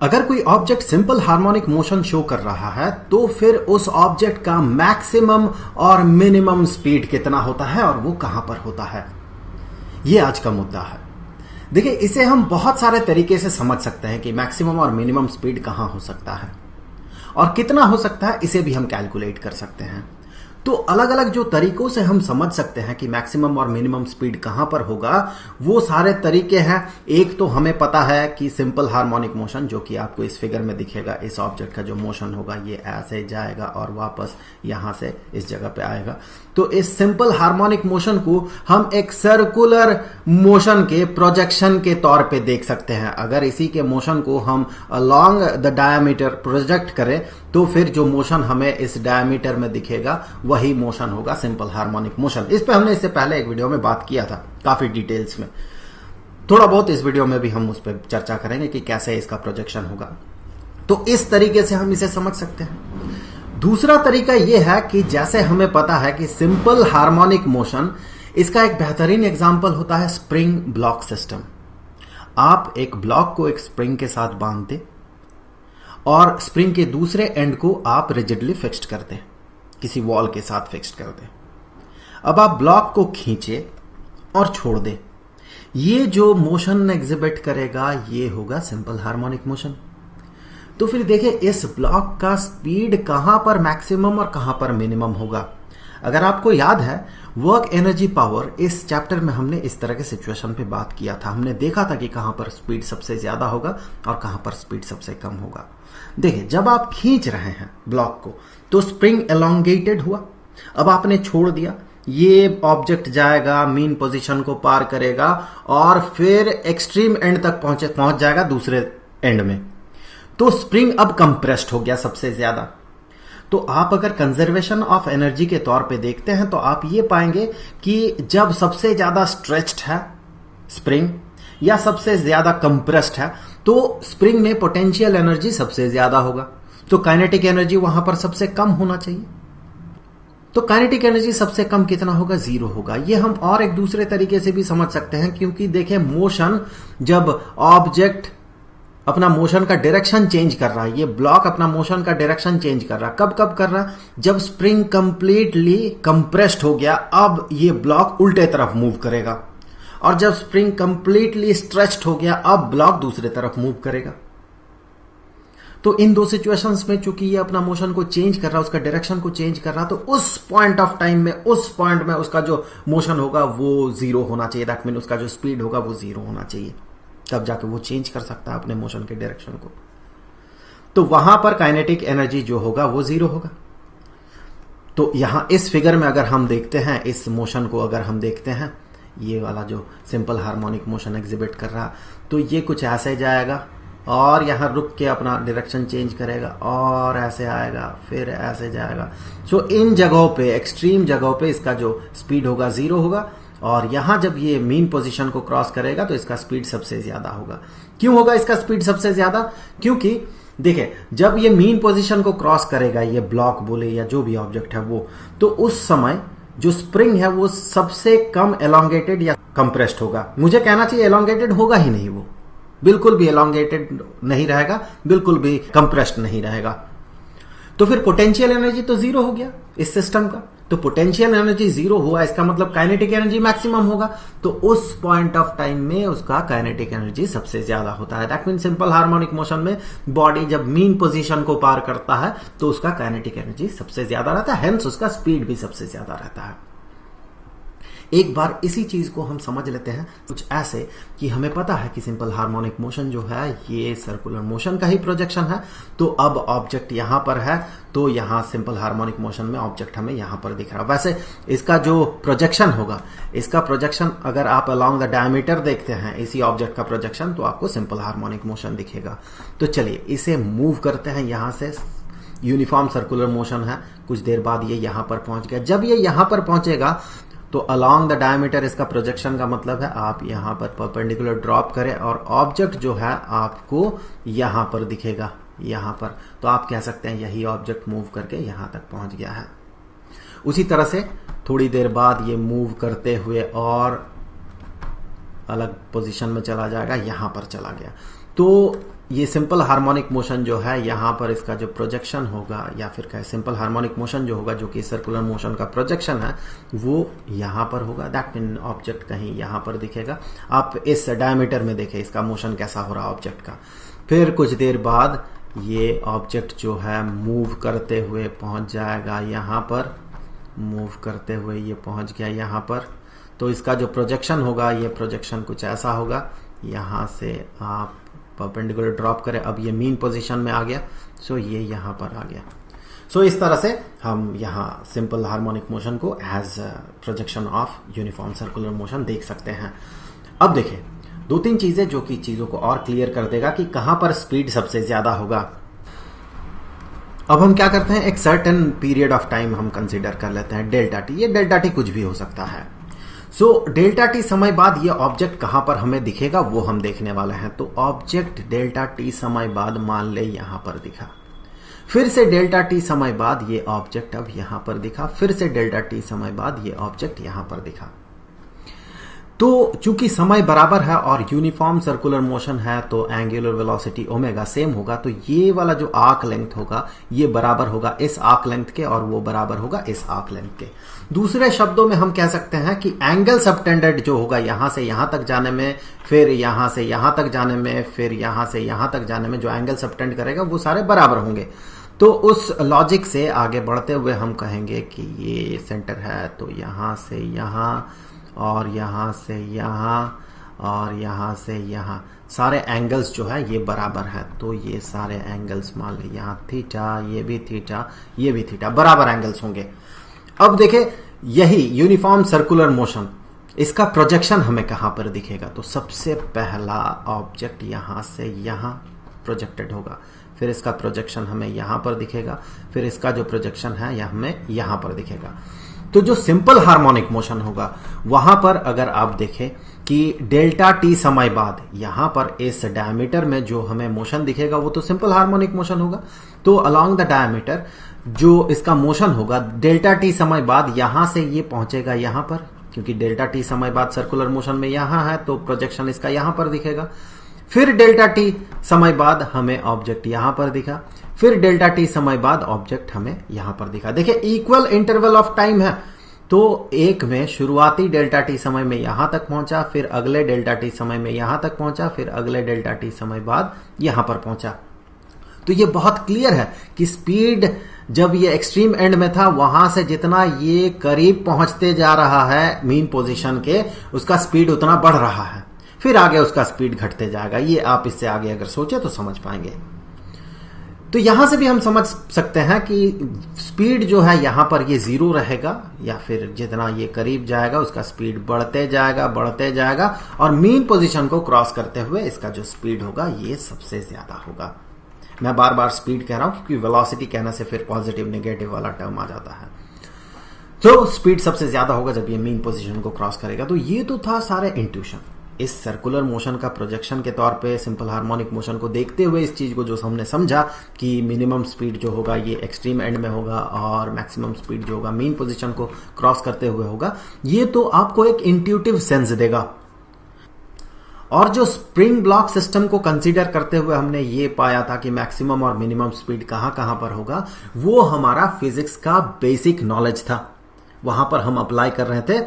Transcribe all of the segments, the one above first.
अगर कोई object simple harmonic motion show कर रहा है तो फिर उस ऑब्जेक्ट का मैक्सिमम और मिनिमम स्पीड कितना होता है और वो कहां पर होता है, ये आज का मुद्दा है। देखिए, इसे हम बहुत सारे तरीके से समझ सकते हैं कि मैक्सिमम और मिनिमम स्पीड कहां हो सकता है और कितना हो सकता है, इसे भी हम कैलकुलेट कर सकते हैं। तो अलग अलग जो तरीकों से हम समझ सकते हैं कि मैक्सिमम और मिनिमम स्पीड कहां पर होगा, वो सारे तरीके हैं। एक तो हमें पता है कि सिंपल हार्मोनिक मोशन, जो कि आपको इस फिगर में दिखेगा, इस ऑब्जेक्ट का जो मोशन होगा ये ऐसे जाएगा और वापस यहां से इस जगह पे आएगा। तो इस सिंपल हार्मोनिक मोशन को हम एक सर्कुलर मोशन के प्रोजेक्शन के तौर पे देख सकते हैं। अगर इसी के मोशन को हम अलोंग द डायमीटर प्रोजेक्ट करें तो फिर जो मोशन हमें इस डायमीटर में दिखेगा वही मोशन होगा सिंपल हार्मोनिक मोशन। इस पे हमने इससे पहले एक वीडियो में बात किया था काफी डिटेल्स में। थोड़ा बहुत इस वीडियो में भी हम उस पर चर्चा करेंगे कि कैसे इसका प्रोजेक्शन होगा। तो इस तरीके से हम इसे समझ सकते हैं। दूसरा तरीका यह है कि जैसे हमें पता है कि सिंपल हार्मोनिक मोशन, इसका एक बेहतरीन एग्जांपल होता है स्प्रिंग ब्लॉक सिस्टम। आप एक ब्लॉक को एक स्प्रिंग के साथ बांध दें और स्प्रिंग के दूसरे एंड को आप रिजिडली फिक्स्ड कर दें, किसी वॉल के साथ फिक्स्ड कर दें। अब आप ब्लॉक को खींचे और छोड़ दें। ये जो मोशन एग्जिबिट करेगा ये होगा सिंपल हार्मोनिक मोशन। तो फिर देखिए, इस ब्लॉक का स्पीड कहां पर मैक्सिमम और कहां पर मिनिमम होगा। अगर आपको याद है, वर्क एनर्जी पावर, इस चैप्टर में हमने इस तरह के सिचुएशन पे बात किया था। हमने देखा था कि कहां पर स्पीड सबसे ज्यादा होगा और कहां पर स्पीड सबसे कम होगा। देखिए, जब आप खींच रहे हैं ब्लॉक को तो स्प्रिंग एलोंगेटेड हुआ। अब आपने छोड़ दिया, ये ऑब्जेक्ट जाएगा, मीन पोजीशन को पार करेगा और फिर एक्सट्रीम एंड तक पहुंच जाएगा दूसरे एंड में। तो स्प्रिंग अब कंप्रेस्ड हो गया सबसे ज्यादा। तो आप अगर कंजर्वेशन ऑफ एनर्जी के तौर पे देखते हैं तो आप ये पाएंगे कि जब सबसे ज्यादा स्ट्रेच्ड है स्प्रिंग या सबसे ज्यादा कंप्रेस्ड है तो स्प्रिंग में पोटेंशियल एनर्जी सबसे ज्यादा होगा। तो काइनेटिक एनर्जी वहां पर सबसे कम होना चाहिए। तो काइनेटिक एनर्जी सबसे कम कितना होगा? 0 होगा। ये हम और एक दूसरे तरीके से भी समझ सकते हैं, क्योंकि देखें, मोशन, जब ऑब्जेक्ट अपना मोशन का डायरेक्शन चेंज कर रहा है, ये ब्लॉक अपना मोशन का डायरेक्शन चेंज कर रहा है, कब कब कर रहा है? जब स्प्रिंग कंप्लीटली कंप्रेस्ड हो गया, अब ये ब्लॉक उल्टे तरफ मूव करेगा। और जब स्प्रिंग कंप्लीटली स्ट्रेच्ड हो गया, अब ब्लॉक दूसरे तरफ मूव करेगा। तो इन दो सिचुएशंस में चूंकि ये अपना मोशन को चेंज कर रहा है, उसका डायरेक्शन को चेंज कर रहा है, तो उस पॉइंट ऑफ टाइम में, उस पॉइंट में उसका जो मोशन होगा वो 0 होना चाहिए। दैट मीन उसका जो स्पीड होगा वो 0 होना चाहिए। तब जाके वो चेंज कर सकता है अपने मोशन के डायरेक्शन को। तो वहां पर काइनेटिक एनर्जी जो होगा वो 0 होगा। तो यहां इस फिगर में अगर हम देखते हैं, इस मोशन को अगर हम देखते हैं, ये वाला जो सिंपल हार्मोनिक मोशन एग्जिबिट कर रहा, तो ये कुछ ऐसे जाएगा और यहां रुक के अपना डायरेक्शन चेंज करेगा और ऐसे आएगा, फिर ऐसे जाएगा। सो इन जगहों पे, एक्सट्रीम जगहों पे इसका जो स्पीड होगा 0 होगा और यहां जब ये मीन पोजीशन को क्रॉस करेगा तो इसका स्पीड सबसे ज्यादा होगा। क्यों होगा इसका स्पीड सबसे ज्यादा? क्योंकि देखिए, जब ये मीन पोजीशन को क्रॉस करेगा, ये ब्लॉक बोले या जो भी ऑब्जेक्ट है वो, तो उस समय जो स्प्रिंग है वो सबसे कम एलोंगेटेड या कंप्रेस्ड होगा। मुझे कहना चाहिए एलोंगेटेड होगा ही नहीं, वो बिल्कुल भी एलोंगेटेड नहीं रहेगा, बिल्कुल भी कंप्रेस्ड नहीं रहेगा। तो फिर पोटेंशियल एनर्जी तो 0 हो गया इस सिस्टम का। तो पोटेंशियल एनर्जी 0 हुआ, इसका मतलब काइनेटिक एनर्जी मैक्सिमम होगा। तो उस पॉइंट ऑफ टाइम में उसका काइनेटिक एनर्जी सबसे ज्यादा होता है। That mean simple harmonic motion में बॉडी जब मीन पोजीशन को पार करता है तो उसका काइनेटिक एनर्जी सबसे ज्यादा रहता है, हेंस उसका स्पीड भी सबसे ज्यादा रहता है। एक बार इसी चीज को हम समझ लेते हैं कुछ ऐसे कि हमें पता है कि सिंपल हार्मोनिक मोशन जो है ये सर्कुलर मोशन का ही प्रोजेक्शन है। तो अब ऑब्जेक्ट यहां पर है, तो यहां सिंपल हार्मोनिक मोशन में ऑब्जेक्ट हमें यहां पर दिख रहा है। वैसे इसका जो प्रोजेक्शन होगा, इसका प्रोजेक्शन अगर आप अलोंग द डायमीटर देखते हैं इसी ऑब्जेक्ट का प्रोजेक्शन, तो आपको सिंपल हार्मोनिक मोशन दिखेगा। तो चलिए इसे मूव करते हैं। यहां से यूनिफॉर्म सर्कुलर मोशन है, कुछ देर बाद ये यहां पर पहुंच गया। जब ये यहां पर पहुंचेगा तो अलोंग द डायमीटर इसका प्रोजेक्शन का मतलब है आप यहां पर परपेंडिकुलर ड्रॉप करें और ऑब्जेक्ट जो है आपको यहां पर दिखेगा, यहां पर। तो आप कह सकते हैं यही ऑब्जेक्ट मूव करके यहां तक पहुंच गया है। उसी तरह से थोड़ी देर बाद ये मूव करते हुए और अलग पोजीशन में चला जाएगा, यहां पर चला गया। तो ये सिंपल हार्मोनिक मोशन जो है यहां पर इसका जो प्रोजेक्शन होगा, या फिर क्या सिंपल हार्मोनिक मोशन जो होगा जो कि सर्कुलर मोशन का प्रोजेक्शन है वो यहां पर होगा। दैट मीन ऑब्जेक्ट कहीं यहां पर दिखेगा। आप इस डायमीटर में देखें इसका मोशन कैसा हो रहा है ऑब्जेक्ट का। फिर कुछ देर बाद ये ऑब्जेक्ट जो है मूव करते हुए पहुंच जाएगा यहां पर, मूव करते हुए ये पहुंच गया यहां पर। तो इसका जो प्रोजेक्शन होगा ये प्रोजेक्शन कुछ ऐसा होगा, यहां से आप परपेंडिकुलर ड्रॉप करें, अब ये मीन पोजीशन में आ गया, सो ये यहां पर आ गया। सो इस तरह से हम यहां सिंपल हार्मोनिक मोशन को as projection of uniform circular motion देख सकते हैं। अब देखिए दो तीन चीजें जो कि चीजों को और क्लियर कर देगा कि कहां पर स्पीड सबसे ज्यादा होगा। अब हम क्या करते हैं, एक सर्टेन पीरियड ऑफ टाइम हम कंसीडर कर लेते हैं डेल्टा टी। ये डेल्टा टी कुछ भी हो सकता है। सो डेल्टा टी समय बाद ये ऑब्जेक्ट कहां पर हमें दिखेगा वो हम देखने वाले हैं। तो ऑब्जेक्ट डेल्टा टी समय बाद मान ले यहां पर दिखा, फिर से डेल्टा टी समय बाद ये ऑब्जेक्ट अब यहां पर दिखा, फिर से डेल्टा टी समय बाद ये ऑब्जेक्ट यहां पर दिखा। तो चूंकि समय बराबर है और यूनिफॉर्म सर्कुलर मोशन है तो एंगुलर वेलोसिटी ओमेगा सेम होगा, तो ये वाला जो आर्क लेंथ होगा ये बराबर होगा इस आर्क लेंथ के और वो बराबर होगा इस आर्क लेंथ के। दूसरे शब्दों में हम कह सकते हैं कि एंगल सबटेंडेड जो होगा यहां से यहां तक जाने में, फिर यहां से यहां तक जाने में, फिर यहां से यहां तक जाने में जो एंगल सबटेंड करेगा वो सारे बराबर होंगे। तो उस लॉजिक से आगे बढ़ते हुए हम कहेंगे कि ये सेंटर है तो यहां से यहां और यहां से यहां और यहां से यहां सारे एंगल्स जो है ये बराबर है। तो ये सारे एंगल्स मान ली यहां थीटा, ये भी थीटा, ये भी थीटा, बराबर एंगल्स होंगे। अब देखें यही यूनिफॉर्म सर्कुलर मोशन, इसका प्रोजेक्शन हमें कहां पर दिखेगा। तो सबसे पहला ऑब्जेक्ट यहां से यहां प्रोजेक्टेड होगा, फिर इसका प्रोजेक्शन हमें यहां पर दिखेगा, फिर इसका जो प्रोजेक्शन है यह हमें यहां पर दिखेगा। तो जो सिंपल हार्मोनिक मोशन होगा वहां पर अगर आप देखें कि डेल्टा टी समय बाद यहां पर इस डायमीटर में जो हमें मोशन दिखेगा वो तो सिंपल हार्मोनिक मोशन होगा। तो अलोंग द डायमीटर जो इसका मोशन होगा डेल्टा टी समय बाद यहां से ये पहुंचेगा यहां पर, क्योंकि डेल्टा टी समय बाद सर्कुलर मोशन में यहां है तो प्रोजेक्शन इसका यहां पर दिखेगा। फिर डेल्टा टी समय बाद हमें ऑब्जेक्ट यहां पर दिखा, फिर डेल्टा टी समय बाद ऑब्जेक्ट हमें यहां पर दिखा। देखिए इक्वल इंटरवल ऑफ टाइम है, तो एक में शुरुआती डेल्टा टी समय में यहां तक पहुंचा, फिर अगले डेल्टा टी समय में यहां तक पहुंचा, फिर अगले डेल्टा टी समय बाद यहां पर पहुंचा। तो ये बहुत क्लियर है कि स्पीड जब ये एक्सट्रीम एंड में था वहां से जितना ये करीब पहुंचते जा रहा है मीन पोजीशन के, उसका स्पीड उतना बढ़ रहा है, फिर आगे उसका स्पीड घटते जाएगा। ये आप इससे आगे अगर सोचे तो समझ पाएंगे। तो यहां से भी हम समझ सकते हैं कि स्पीड जो है यहां पर ये जीरो रहेगा, या फिर जितना ये करीब जाएगा उसका स्पीड बढ़ते जाएगा और मीन पोजीशन को क्रॉस करते हुए इसका जो स्पीड होगा ये सबसे ज्यादा होगा। मैं बार बार स्पीड कह रहा हूं क्योंकि वेलोसिटी कहने से फिर पॉजिटिव नेगेटिव वाला टर्म आ जाता है। तो स्पीड सबसे ज्यादा होगा जब ये मीन पोजीशन को क्रॉस करेगा। तो ये तो था सारे इंट्यूशन इस सर्कुलर मोशन का प्रोजेक्शन के तौर पे सिंपल हार्मोनिक मोशन को देखते हुए इस चीज को जो हमने समझा कि मिनिमम स्पीड जो होगा ये एक्सट्रीम एंड में होगा और मैक्सिमम स्पीड जो होगा मीन पोजीशन को क्रॉस करते हुए होगा। ये तो आपको एक इंट्यूटिव सेंस देगा। और जो स्प्रिंग ब्लॉक सिस्टम को कंसीडर करते हुए हमने ये पाया था कि मैक्सिमम और मिनिमम स्पीड कहां कहां पर होगा, वो हमारा फिजिक्स का बेसिक नॉलेज था। वहां पर हम अप्लाई कर रहे थे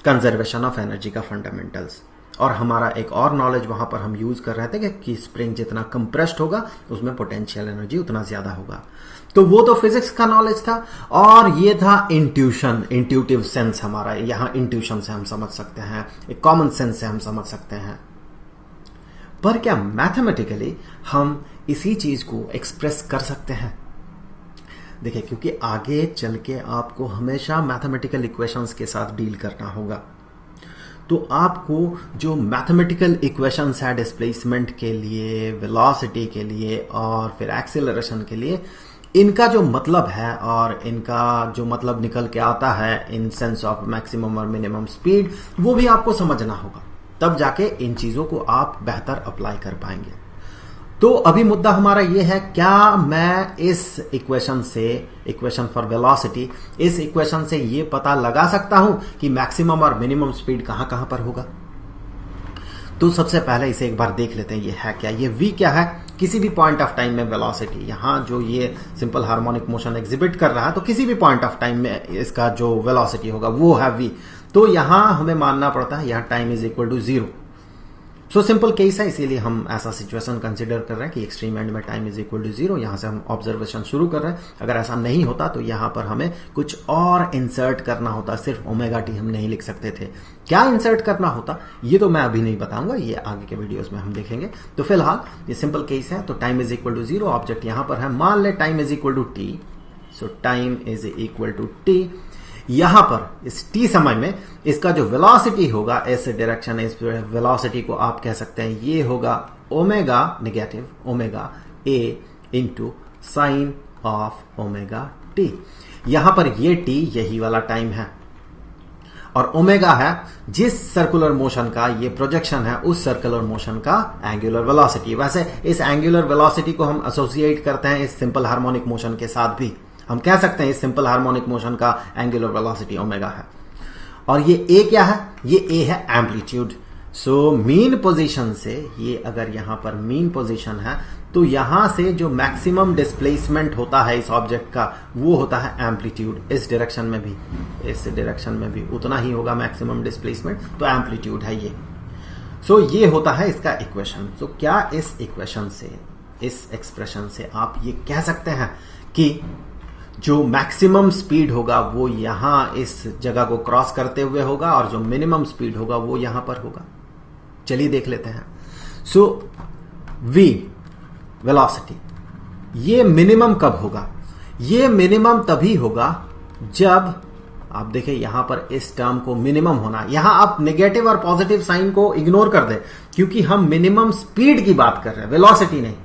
कंजर्वेशन ऑफ एनर्जी का फंडामेंटल्स, और हमारा एक और नॉलेज वहां पर हम यूज कर रहे थे कि स्प्रिंग जितना कंप्रेस्ड होगा उसमें पोटेंशियल एनर्जी उतना ज्यादा होगा। तो वो तो फिजिक्स का नॉलेज था, और ये था इंट्यूशन, इंट्यूटिव सेंस हमारा। यहां इंट्यूशन से हम समझ सकते हैं, एक कॉमन सेंस से हम समझ सकते हैं। पर क्या मैथमेटिकली हम इसी चीज को एक्सप्रेस कर सकते हैं? देखिए, क्योंकि आगे चल के आपको हमेशा मैथमेटिकल इक्वेशंस के साथ डील करना होगा, तो आपको जो मैथमेटिकल इक्वेशंस है डिस्प्लेसमेंट के लिए, वेलोसिटी के लिए और फिर एक्सेलरेशन के लिए, इनका जो मतलब है और इनका जो मतलब निकल के आता है इन सेंस ऑफ मैक्सिमम और मिनिमम स्पीड, वो भी आपको समझना होगा। तब जाके इन चीजों को आप बेहतर अप्लाई कर पाएंगे। तो अभी मुद्दा हमारा ये है, क्या मैं इस इक्वेशन से, इक्वेशन फॉर वेलोसिटी, इस इक्वेशन से ये पता लगा सकता हूं कि मैक्सिमम और मिनिमम स्पीड कहां कहां पर होगा? तो सबसे पहले इसे एक बार देख लेते हैं ये है क्या। ये v क्या है, किसी भी पॉइंट ऑफ टाइम में वेलोसिटी। यहां जो ये सिंपल हार्मोनिक मोशन एग्जिबिट कर रहा है तो किसी भी पॉइंट ऑफ टाइम में इसका जो वेलोसिटी होगा वो है v। तो यहां हमें मानना पड़ता है यहां time is equal to 0। So simple case है, इसीलिए हम ऐसा सिचुएशन कंसीडर कर रहे हैं कि एक्सट्रीम एंड में टाइम इज इक्वल टू 0। यहां से हम ऑब्जर्वेशन शुरू कर रहे हैं। अगर ऐसा नहीं होता तो यहां पर हमें कुछ और इंसर्ट करना होता, सिर्फ ओमेगा टी हम नहीं लिख सकते थे। क्या इंसर्ट करना होता ये तो मैं अभी नहीं बताऊंगा, ये आगे के वीडियोस में हम देखेंगे। तो फिलहाल ये सिंपल केस है। तो time is equal to 0, object यहां पर है, मान ले time is equal to T. So time is equal to T. यहां पर इस t समय में इसका जो वेलोसिटी होगा, इस डायरेक्शन, इस वेलोसिटी को आप कह सकते हैं ये होगा omega negative omega a into sine of omega T. यहां पर ये t यही वाला टाइम है और ओमेगा है जिस सर्कुलर मोशन का ये प्रोजेक्शन है, उस सर्कुलर मोशन का एंगुलर वेलोसिटी। वैसे इस एंगुलर वेलोसिटी को हम एसोसिएट करते हैं इस सिंपल हार्मोनिक मोशन के साथ भी। हम कह सकते हैं इस सिंपल हार्मोनिक मोशन का एंगुलर वेलोसिटी ओमेगा है। और ये a क्या है, ये a है एम्पलीट्यूड। सो मीन पोजीशन से, ये अगर यहां पर मीन पोजीशन है तो यहां से जो मैक्सिमम डिस्प्लेसमेंट होता है इस ऑब्जेक्ट का वो होता है एम्पलीट्यूड। इस डायरेक्शन में भी, इस डायरेक्शन में भी उतना ही होगा मैक्सिमम डिस्प्लेसमेंट, तो एम्पलीट्यूड है ये। सो ये होता है इसका इक्वेशन। तो क्या इस इक्वेशन से, इस एक्सप्रेशन से आप ये कह सकते हैं कि जो मैक्सिमम स्पीड होगा वो यहां इस जगह को क्रॉस करते हुए होगा और जो मिनिमम स्पीड होगा वो यहां पर होगा। चलिए देख लेते हैं। सो v वेलोसिटी, ये मिनिमम कब होगा, ये मिनिमम तभी होगा जब आप देखें यहां पर इस टर्म को मिनिमम होना। यहां आप नेगेटिव और पॉजिटिव साइन को इग्नोर कर दें क्योंकि हम मिनिमम स्पीड की बात कर रहे हैं, वेलोसिटी नहीं।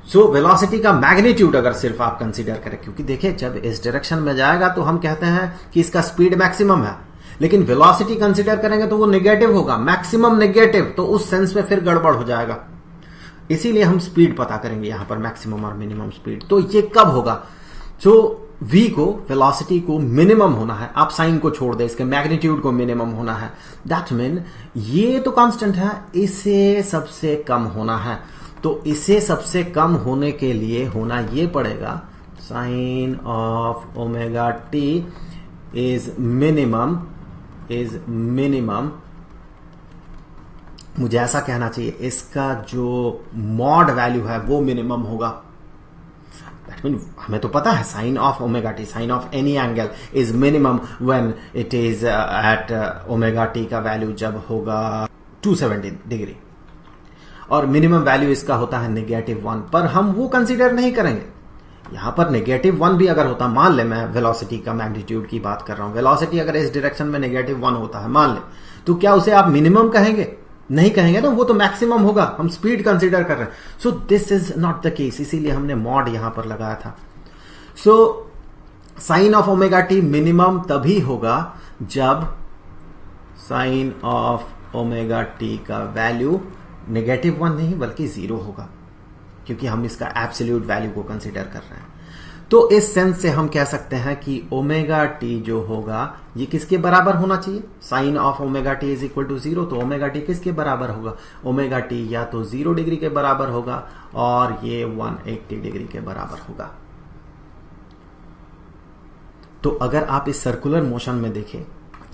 सो वेलोसिटी का मैग्नीट्यूड अगर सिर्फ आप कंसीडर करें, क्योंकि देखिए जब इस डायरेक्शन में जाएगा तो हम कहते हैं कि इसका स्पीड मैक्सिमम है, लेकिन वेलोसिटी कंसीडर करेंगे तो वो नेगेटिव होगा, मैक्सिमम नेगेटिव, तो उस सेंस में फिर गड़बड़ हो जाएगा। इसीलिए हम स्पीड पता करेंगे यहां पर मैक्सिमम और मिनिमम स्पीड। तो ये कब होगा, सो v को, वेलोसिटी को मिनिमम होना है। आप साइन को छोड़ दे, इसके मैग्नीट्यूड को मिनिमम होना है। दैट मीन ये तो कांस्टेंट है, इसे सबसे कम होना है। तो इसे सबसे कम होने के लिए होना ये पड़ेगा sine of omega T is minimum, is minimum. मुझे ऐसा कहना चाहिए इसका जो मॉड वैल्यू है वो मिनिमम होगा। दैट मीन हमें तो पता है sine of omega T, sine of any angle is minimum when it is at omega T का वैल्यू जब होगा 270 डिग्री और मिनिमम वैल्यू इसका होता है -1, पर हम वो कंसीडर नहीं करेंगे। यहां पर -1 भी अगर होता, मान ले मैं वेलोसिटी का मैग्नीट्यूड की बात कर रहा हूं, वेलोसिटी अगर इस डायरेक्शन में -1 होता है मान ले, तो क्या उसे आप मिनिमम कहेंगे? नहीं कहेंगे ना, वो तो मैक्सिमम होगा। हम स्पीड कंसीडर कर रहे हैं। So this is not the case, इसीलिए हमने मॉड यहां पर लगाया था। So sine of omega T minimum तभी होगा जब साइन ऑफ ओमेगा टी का वैल्यू -1 नहीं बल्कि 0 होगा, क्योंकि हम इसका एब्सोल्यूट वैल्यू को कंसीडर कर रहे हैं। तो इस सेंस से हम कह सकते हैं कि ओमेगा टी जो होगा ये किसके बराबर होना चाहिए, sine of omega T is equal to 0। तो ओमेगा टी किसके बराबर होगा, ओमेगा टी या तो 0 डिग्री के बराबर होगा और ये 180 डिग्री के बराबर होगा। तो अगर आप इस सर्कुलर मोशन में देखें,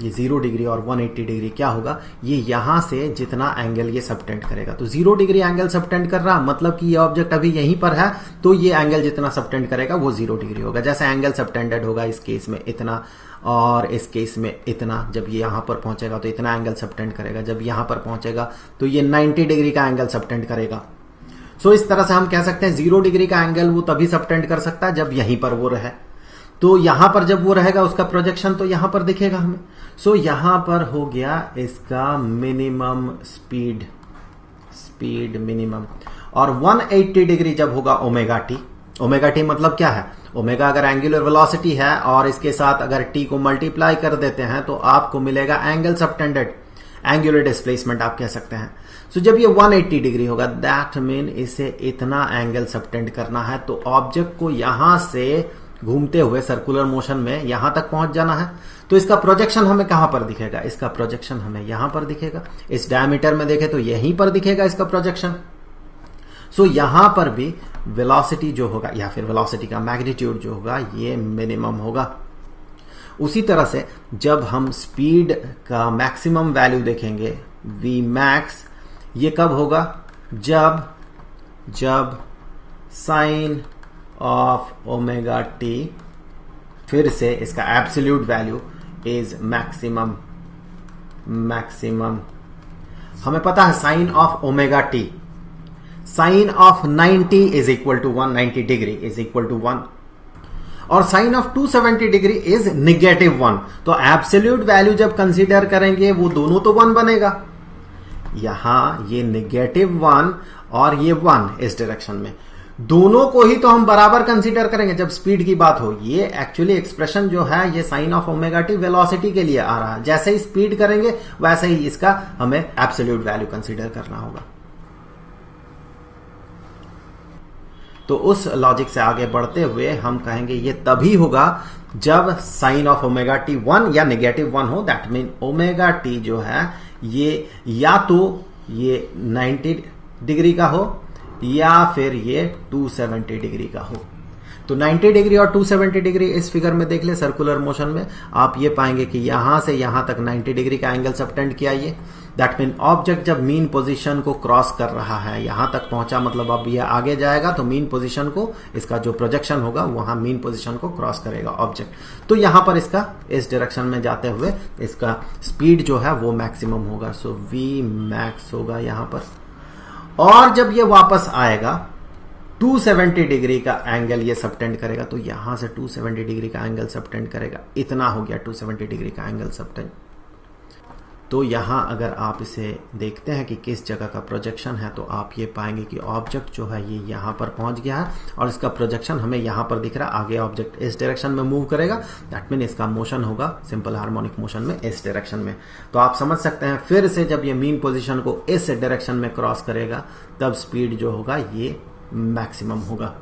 ये 0 डिग्री और 180 डिग्री क्या होगा, ये यहां से जितना एंगल ये सबटेंड करेगा, तो 0 डिग्री एंगल सबटेंड कर रहा, मतलब कि ये ऑब्जेक्ट अभी यहीं पर है, तो ये एंगल जितना सबटेंड करेगा वो 0 डिग्री होगा। जैसे एंगल सबटेंडेड होगा इस केस में इतना और इस केस में इतना, जब ये यहां पर पहुंचेगा तो इतना एंगल सबटेंड करेगा, जब यहां पर पहुंचेगा तो ये 90 डिग्री का एंगल सबटेंड करेगा। सो इस तरह से हम कह सकते हैं 0 डिग्री का एंगल वो तभी सबटेंड कर सकता है जब यहीं पर वो रहे। तो यहां पर जब वो रहेगा उसका प्रोजेक्शन तो यहां पर दिखेगा हमें। सो यहां पर हो गया इसका मिनिमम स्पीड, स्पीड मिनिमम। और 180 डिग्री जब होगा ओमेगा टी, ओमेगा टी मतलब क्या है, ओमेगा अगर एंगुलर वेलोसिटी है और इसके साथ अगर टी को मल्टीप्लाई कर देते हैं तो आपको मिलेगा एंगल सबटेंडेड, एंगुलर डिस्प्लेसमेंट आप कह सकते हैं। सो जब ये 180 डिग्री होगा दैट मीन इसे इतना एंगल सबटेंड करना है, तो ऑब्जेक्ट को यहां से घूमते हुए सर्कुलर मोशन में यहां तक पहुंच जाना है। तो इसका प्रोजेक्शन हमें कहां पर दिखेगा? इसका प्रोजेक्शन हमें यहां पर दिखेगा। इस डायमीटर में देखें तो यहीं पर दिखेगा इसका प्रोजेक्शन। सो यहां पर भी वेलोसिटी जो होगा या फिर वेलोसिटी का मैग्नीट्यूड जो होगा ये मिनिमम होगा। उसी तरह से जब हम स्पीड का मैक्सिमम वैल्यू देखेंगे v max, ये कब होगा? जब साइन ऑफ ओमेगा टी, फिर से इसका एब्सोल्यूट वैल्यू इज मैक्सिमम। हमें पता है sine of omega T, sine of 90 is equal to 1, 90 degree is equal to 1, और साइन ऑफ 270 डिग्री इज -1। तो एब्सोल्यूट वैल्यू जब कंसीडर करेंगे वो दोनों तो 1 बनेगा। यहां ये -1 और ये 1 इस डायरेक्शन में, दोनों को ही तो हम बराबर कंसीडर करेंगे जब स्पीड की बात हो। ये एक्चुअली एक्सप्रेशन जो है ये sine of omega T velocity के लिए आ रहा है। जैसे ही स्पीड करेंगे वैसे ही इसका हमें एब्सोल्यूट वैल्यू कंसीडर करना होगा। तो उस लॉजिक से आगे बढ़ते हुए हम कहेंगे ये तभी होगा जब साइन ऑफ ओमेगा टी 1 या -1 हो। दैट मीन ओमेगा टी जो है ये या तो ये 90 डिग्री का हो या फिर ये 270 डिग्री का हो। तो 90 डिग्री और 270 डिग्री इस फिगर में देख ले, सर्कुलर मोशन में आप ये पाएंगे कि यहां से यहां तक 90 डिग्री का एंगल सबटेंड किया। ये दैट मीन ऑब्जेक्ट जब मीन पोजीशन को क्रॉस कर रहा है, यहां तक पहुंचा, मतलब अब ये आगे जाएगा तो मीन पोजीशन को, इसका जो प्रोजेक्शन होगा वहां मीन पोजीशन को क्रॉस करेगा ऑब्जेक्ट। तो यहां पर इसका इस डायरेक्शन में जाते हुए इसका स्पीड जो है वो मैक्सिमम होगा। सो v max होगा यहां पर। और जब ये वापस आएगा 270 डिग्री का एंगल ये सबटेंड करेगा, तो यहां से 270 डिग्री का एंगल सबटेंड करेगा। इतना हो गया 270 डिग्री का एंगल सबटेंड। तो यहां अगर आप इसे देखते हैं कि किस जगह का प्रोजेक्शन है, तो आप ये पाएंगे कि ऑब्जेक्ट जो है ये यहां पर पहुंच गया है और इसका प्रोजेक्शन हमें यहां पर दिख रहा है। आगे ऑब्जेक्ट इस डायरेक्शन में मूव करेगा, दैट मीन इसका मोशन होगा सिंपल हार्मोनिक मोशन में इस डायरेक्शन में। तो आप समझ सकते हैं फिर से जब ये मीन पोजीशन को इस डायरेक्शन में क्रॉस करेगा तब स्पीड जो होगा ये मैक्सिमम होगा।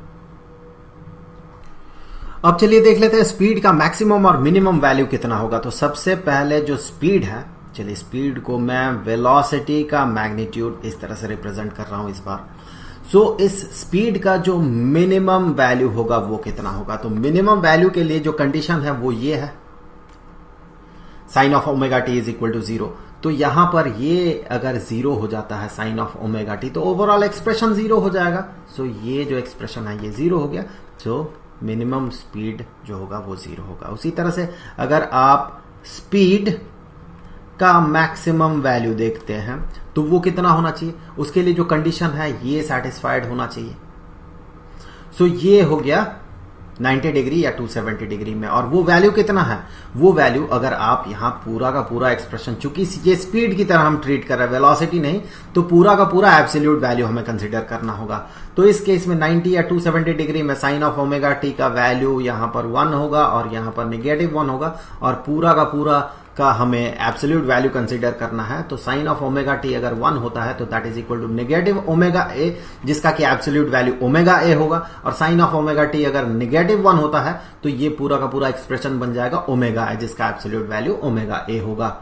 अब चलिए देख लेते हैं स्पीड का मैक्सिमम और मिनिमम वैल्यू कितना होगा। तो सबसे पहले जो स्पीड है, चलिए स्पीड को मैं वेलोसिटी का मैग्नीट्यूड इस तरह से रिप्रेजेंट कर रहा हूं इस बार। सो इस स्पीड का जो मिनिमम वैल्यू होगा वो कितना होगा? तो मिनिमम वैल्यू के लिए जो कंडीशन है वो ये है, sine of omega T is equal to 0। तो यहां पर ये अगर 0 हो जाता है साइन ऑफ ओमेगा टी, तो ओवरऑल एक्सप्रेशन 0 हो जाएगा। सो ये जो एक्सप्रेशन है ये 0 हो गया। सो मिनिमम स्पीड जो होगा वो 0 होगा। उसी तरह से अगर आप स्पीड का मैक्सिमम वैल्यू देखते हैं तो वो कितना होना चाहिए, उसके लिए जो कंडीशन है ये सेटिस्फाइड होना चाहिए। सो ये हो गया 90 डिग्री या 270 डिग्री में। और वो वैल्यू कितना है? वो वैल्यू अगर आप यहां पूरा का पूरा एक्सप्रेशन, चूंकि ये स्पीड की तरह हम ट्रीट कर रहे हैं, वेलोसिटी नहीं, तो पूरा का पूरा एब्सोल्यूट वैल्यू हमें कंसीडर करना होगा। तो इस केस में 90 या 270 डिग्री में साइन ऑफ ओमेगा टी का वैल्यू यहां पर 1 होगा और यहां पर -1 होगा, और पूरा का हमें एब्सोल्यूट वैल्यू कंसीडर करना है। तो साइन ऑफ ओमेगा टी अगर 1 होता है तो that is equal to negative omega A, जिसका कि एब्सोल्यूट वैल्यू ओमेगा ए होगा। और साइन ऑफ ओमेगा टी अगर -1 होता है तो ये पूरा का पूरा एक्सप्रेशन बन जाएगा ओमेगा ए, जिसका एब्सोल्यूट वैल्यू ओमेगा ए होगा।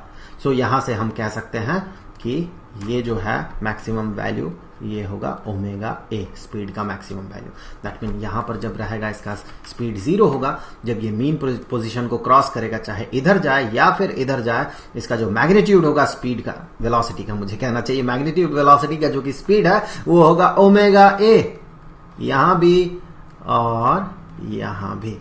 सो यहां से हम कह सकते हैं कि ये जो है मैक्सिमम वैल्यू ये होगा ओमेगा ए, स्पीड का मैक्सिमम वैल्यू। दैट मीन यहां पर जब रहेगा इसका स्पीड 0 होगा, जब ये मीन पोजीशन को क्रॉस करेगा, चाहे इधर जाए या फिर इधर जाए, इसका जो मैग्नीट्यूड होगा स्पीड का, वेलोसिटी का मुझे कहना चाहिए, मैग्नीट्यूड वेलोसिटी का जो कि स्पीड है वो होगा ओमेगा ए, यहां भी और यहां भी।